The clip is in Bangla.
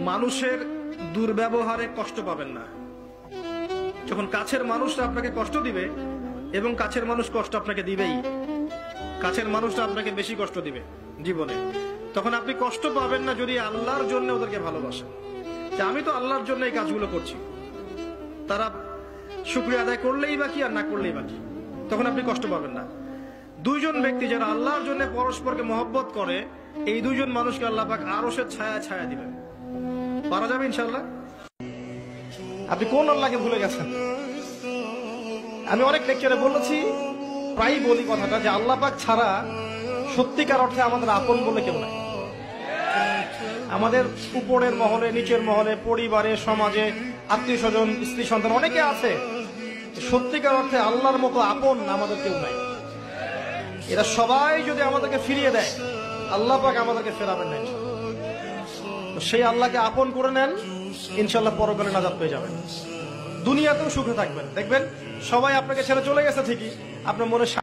মানুষের দুর্ব্যবহারে কষ্ট পাবেন না। যখন কাছের মানুষরা আপনাকে কষ্ট দিবে, এবং কাছের মানুষ কষ্ট আপনাকে দিবেই, কাছের মানুষরা আপনাকে বেশি কষ্ট দিবে জীবনে, তখন আপনি কষ্ট পাবেন না যদি আল্লাহর জন্য ওদেরকে ভালোবাসেন, যে আমি তো আল্লাহর জন্য এই কাজগুলো করছি, তারা শুকরিয়া আদায় করলেই বাকি আর না করলেই বাকি, তখন আপনি কষ্ট পাবেন না। দুইজন ব্যক্তি যারা আল্লাহর জন্য পরস্পরকে মহব্বত করে, এই দুইজন মানুষকে আল্লাহ পাক আরশের ছায়া ছায়া দিবেন। পারা যাবে ইনশাআল্লাহ? আপনি কোন আল্লাহকে ভুলে গেছেন? আমি অনেক লেকচারে বলেছি, প্রায়ই বলি কথাটা, যে আল্লাহ পাক ছাড়া সত্যিকার অর্থে আমাদের আপন বলে কেউ নাই। আমাদের উপরের মহলে, নিচের মহলে, পরিবারে, সমাজে, আত্মীয় স্বজন, স্ত্রী সন্তান অনেকে আছে, সত্যিকার অর্থে আল্লাহর মতো আপন আমাদের কেউ নাই। এরা সবাই যদি আমাদেরকে ফিরিয়ে দেয়, আল্লাহ পাক আমাদেরকে ফেরাবেন না। তো সেই আল্লাহকে আপন করে নেন, ইনশাল্লাহ পরকালে নাজাত পেয়ে যাবেন, দুনিয়াতেও সুখে থাকবেন। দেখবেন সবাই আপনাকে ছেড়ে চলে গেছে ঠিকই, আপনার মনে